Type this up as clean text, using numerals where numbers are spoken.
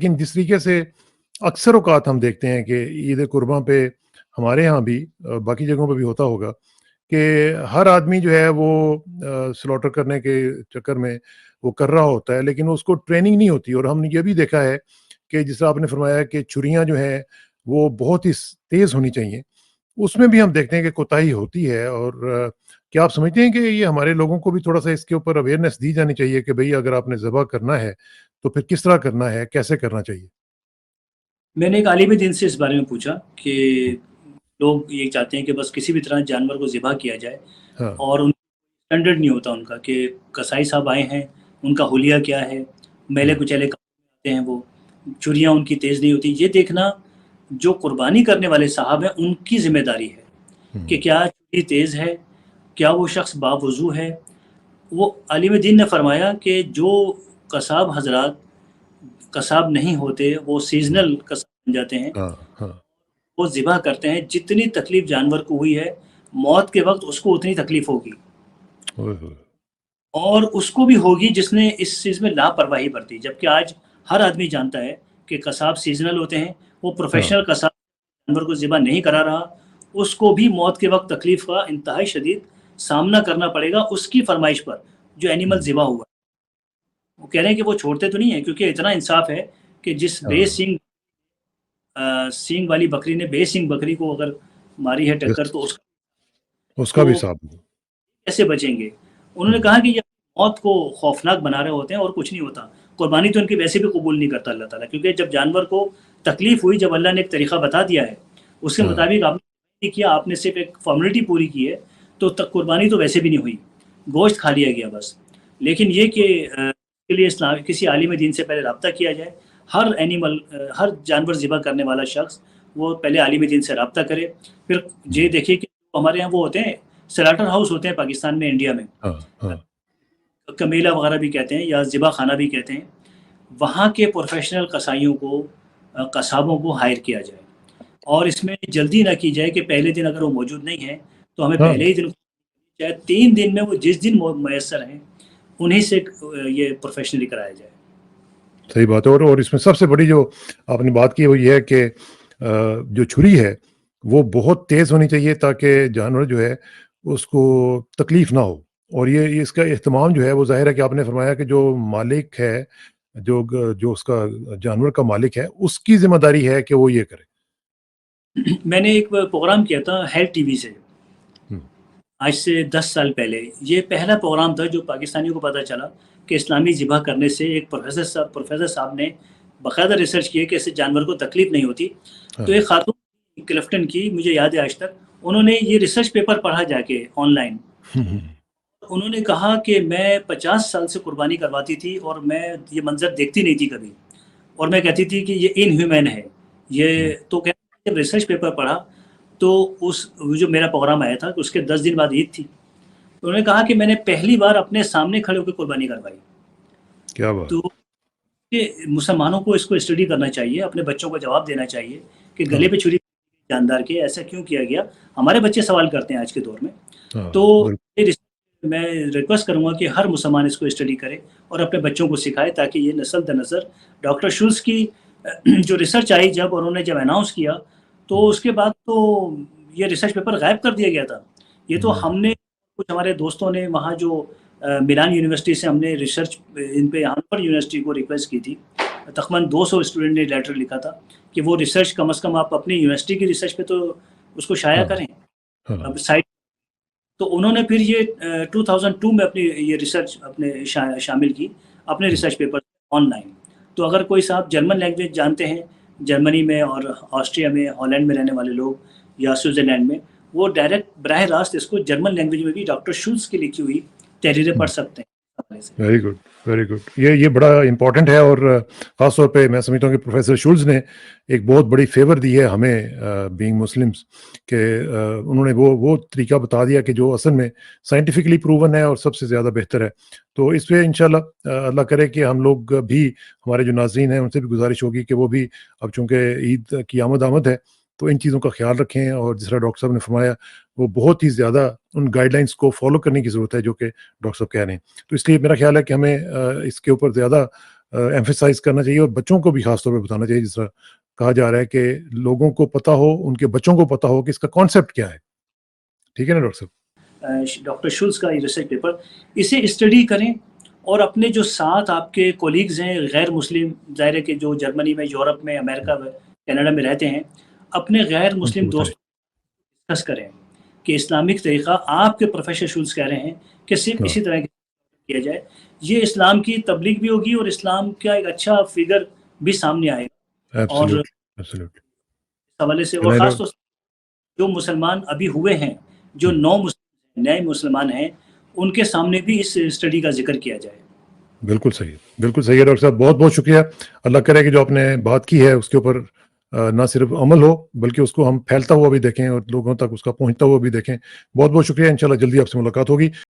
لیکن جس طریقے سے اکثر اوقات ہم دیکھتے ہیں کہ عید قرباں پہ ہمارے ہاں بھی باقی جگہوں پہ بھی ہوتا ہوگا کہ ہر آدمی جو ہے وہ سلاٹر کرنے کے چکر میں وہ کر رہا ہوتا ہے، لیکن اس کو ٹریننگ نہیں ہوتی. اور ہم نے یہ بھی دیکھا ہے کہ جس طرح آپ نے فرمایا کہ چھریاں جو ہیں وہ بہت ہی تیز ہونی چاہیے، اس میں بھی ہم دیکھتے ہیں کہ کوتاہی ہوتی ہے. اور کیا آپ سمجھتے ہیں کہ یہ ہمارے لوگوں کو بھی تھوڑا سا اس کے اوپر اویئرنیس دی جانی چاہیے کہ بھئی اگر آپ نے ذبح کرنا ہے تو پھر کس طرح کرنا ہے، کیسے کرنا چاہیے؟ میں نے ایک عالم دین سے اس بارے میں پوچھا کہ لوگ یہ چاہتے ہیں کہ بس کسی بھی طرح جانور کو ذبح کیا جائے، ہاں اور ان اسٹینڈرڈ نہیں ہوتا ان کا کہ کسائی صاحب آئے ہیں، ان کا حلیہ کیا ہے، میلے ہوں، کچیلے کام آتے ہیں وہ، چڑیاں ان کی تیز نہیں ہوتی. یہ دیکھنا جو قربانی کرنے والے صاحب ہیں ان کی ذمہ داری ہے کہ ہوں، کیا چڑی تیز ہے، کیا وہ شخص باوضو ہے. وہ عالم دین نے فرمایا کہ جو قصاب حضرات قصاب نہیں ہوتے وہ ہوں، سیزنل قصاب بن جاتے ہیں، ہاں ہاں وہ ذبح کرتے ہیں. جتنی تکلیف جانور کو ہوئی ہے موت کے وقت اس کو اتنی تکلیف ہوگی، اوئے ہوئے، اور اس کو بھی ہوگی جس نے اس چیز میں لاپرواہی برتی. جبکہ آج ہر آدمی جانتا ہے کہ قصاب سیزنل ہوتے ہیں، وہ ہاں پروفیشنل قصاب جانور کو ذبح نہیں کرا رہا، اس کو بھی موت کے وقت تکلیف کا انتہائی شدید سامنا کرنا پڑے گا اس کی فرمائش پر جو اینیمل ہوں، ذبح ہوا. وہ کہہ رہے ہیں کہ وہ چھوڑتے تو نہیں ہیں، کیونکہ اتنا انصاف ہے کہ جس بے ہاں سینگ سینگ والی بکری نے بے سینگ بکری کو اگر ماری ہے ٹکر تو اس اس کا بھی تو حساب. کیسے بچیں گے. انہوں نے ہوں، کہا کہ یہ موت کو خوفناک بنا رہے ہوتے ہیں اور کچھ نہیں ہوتا. قربانی تو ان کی ویسے بھی قبول نہیں کرتا اللہ تعالیٰ، کیونکہ جب جانور کو تکلیف ہوئی، جب اللہ نے ایک طریقہ بتا دیا ہے اس کے ہاں مطابق آپ نے نہیں کیا، آپ نے صرف ایک فارمیلٹی پوری کی ہے، تو قربانی تو ویسے بھی نہیں ہوئی، گوشت کھا لیا گیا بس. لیکن یہ کہ اس کے لیے اسلام کسی عالم دین سے پہلے رابطہ کیا جائے. ہر اینیمل ہر جانور ذبح کرنے والا شخص وہ پہلے عالم دین سے رابطہ کرے. پھر یہ دیکھیے کہ ہمارے یہاں وہ ہوتے ہیں سلاٹر ہاؤس ہوتے ہیں پاکستان میں، انڈیا میں ہاں ہاں کمیلہ وغیرہ بھی کہتے ہیں یا ذبح خانہ بھی کہتے ہیں. وہاں کے پروفیشنل قصائیوں کو قصابوں کو ہائر کیا جائے، اور اس میں جلدی نہ کی جائے کہ پہلے دن اگر وہ موجود نہیں ہے تو ہمیں ہاں پہلے ہی دن چاہے 3 دن میں وہ جس دن میسر ہیں انہیں سے یہ پروفیشنلی کرایا جائے. صحیح بات ہے. اور اس میں سب سے بڑی جو آپ نے بات کی وہ یہ ہے کہ جو چھری ہے وہ بہت تیز ہونی چاہیے تاکہ جانور جو ہے اس کو تکلیف نہ ہو. اور یہ اس کا اہتمام جو ہے وہ ظاہر ہے کہ آپ نے فرمایا کہ جو مالک ہے، جو اس کا جانور کا مالک ہے، اس کی ذمہ داری ہے کہ وہ یہ کرے. میں نے ایک پروگرام کیا تھا ہیلتھ ٹی وی سے ہوں، آج سے 10 سال پہلے. یہ پہلا پروگرام تھا جو پاکستانیوں کو پتہ چلا کہ اسلامی ذبح کرنے سے ایک پروفیسر صاحب نے باقاعدہ ریسرچ کی کہ اس سے جانور کو تکلیف نہیں ہوتی. ہاں تو ایک خاتون کلفٹن کی، مجھے یاد ہے آج تک، انہوں نے یہ ریسرچ پیپر پڑھا جا کے آن لائن. ہوں، ہوں، انہوں نے کہا کہ میں 50 سال سے قربانی کرواتی تھی اور میں یہ منظر دیکھتی نہیں تھی کبھی، اور میں کہتی تھی کہ یہ ان ہیومن ہے ہوں، یہ. تو جب ریسرچ پیپر پڑھا تو جو میرا پروگرام آیا تھا اس کے 10 دن بعد عید تھی. انہوں نے کہا کہ میں نے پہلی بار اپنے سامنے کھڑے ہو کے قربانی کروائی. کیا بات. تو کہ مسلمانوں کو اس کو اسٹڈی کرنا چاہیے، اپنے بچوں کو جواب دینا چاہیے کہ ہاں گلے پہ چھری جاندار کے ایسا کیوں کیا گیا. ہمارے بچے سوال کرتے ہیں آج کے دور میں. ہاں تو بالکل. میں ریکویسٹ کروں گا کہ ہر مسلمان اس کو اسٹڈی کرے اور اپنے بچوں کو سکھائے، تاکہ یہ نسل در نسل. ڈاکٹر شولز کی جو ریسرچ آئی جب، اور انہوں نے جب اناؤنس کیا تو اس کے بعد تو یہ ریسرچ پیپر غائب کر دیا گیا تھا. یہ تو ہم نے کچھ ہمارے دوستوں نے وہاں جو ملان یونیورسٹی سے ہم نے ریسرچ ان پہ ہارورڈ یونیورسٹی کو ریکویسٹ کی تھی. تقریباً 200 اسٹوڈنٹ نے لیٹر لکھا تھا کہ وہ ریسرچ کم از کم آپ اپنی یونیورسٹی کی ریسرچ پہ تو اس کو شائع ہاں کریں ہاں اب سائٹ. تو انہوں نے پھر یہ 2002 میں اپنی یہ ریسرچ اپنے شامل کی اپنے ریسرچ پیپر آن لائن. تو اگر کوئی صاحب جرمن لینگویج جانتے ہیں، جرمنی میں اور آسٹریا میں، ہالینڈ میں رہنے والے لوگ یا سوئٹزرلینڈ میں، وہ ڈائریکٹ براہ راست اس کو جرمن لینگویج میں بھی ڈاکٹر شولز کی لکھی ہوئی تحریریں پڑھ سکتے ہیں. Very good very good. یہ بڑا امپورٹنٹ ہے. اور خاص طور پہ میں سمجھتا ہوں کہ پروفیسر شولز نے ایک بہت بڑی فیور دی ہے ہمیں بینگ مسلمس، کہ انہوں نے وہ طریقہ بتا دیا کہ جو اصل میں سائنٹیفکلی پروون ہے اور سب سے زیادہ بہتر ہے. تو اس پہ انشاءاللہ اللہ کرے کہ ہم لوگ بھی، ہمارے جو ناظرین ہیں ان سے بھی گزارش ہوگی کہ وہ بھی اب چونکہ عید کی آمد ہے تو ان چیزوں کا خیال رکھیں. اور جس طرح ڈاکٹر صاحب نے فرمایا وہ بہت ہی زیادہ ان گائیڈ لائنس کو فالو کرنے کی ضرورت ہے جو کہ ڈاکٹر صاحب کہہ رہے ہیں. تو اس لیے میرا خیال ہے کہ ہمیں اس کے اوپر زیادہ ایمفیسائز کرنا چاہیے اور بچوں کو بھی خاص طور پہ بتانا چاہیے، جس طرح کہا جا رہا ہے کہ لوگوں کو پتہ ہو، ان کے بچوں کو پتہ ہو کہ اس کا کانسیپٹ کیا ہے. ٹھیک ہے نا ڈاکٹر صاحب؟ ڈاکٹر شولز کا یہ ریسرچ پیپر، اسے اسٹڈی کریں اور اپنے جو ساتھ آپ کے کولیگز ہیں غیر مسلم، ظاہر ہے کہ جو جرمنی میں، یورپ میں، امریکہ میں، کینیڈا میں رہتے ہیں، اپنے غیر ان کو مسلم بتائیں. دوست ڈسکس کریں کہ اسلامک طریقہ آپ کے پروفیسر شولز کہہ رہے ہیں کہ صرف ہاں اسی طرح کیا جائے، یہ اسلام کی تبلیغ بھی ہوگی اور اسلام کا ایک اچھا فگر بھی سامنے آئے گا. اور اس ایبسلیوٹلی ایبسلیوٹلی. حوالے سے، اور چلیں خاص طور سے جو مسلمان ابھی ہوئے ہیں، جو نئے مسلمان ہیں، ان کے سامنے بھی اس اسٹڈی کا ذکر کیا جائے. بالکل صحیح، بالکل صحیح ہے ڈاکٹر صاحب. بہت بہت شکریہ. اللہ کرے کہ جو آپ نے بات کی ہے اس کے اوپر نہ صرف عمل ہو بلکہ اس کو ہم پھیلتا ہوا بھی دیکھیں اور لوگوں تک اس کا پہنچتا ہوا بھی دیکھیں. بہت بہت شکریہ. انشاءاللہ جلدی آپ سے ملاقات ہوگی.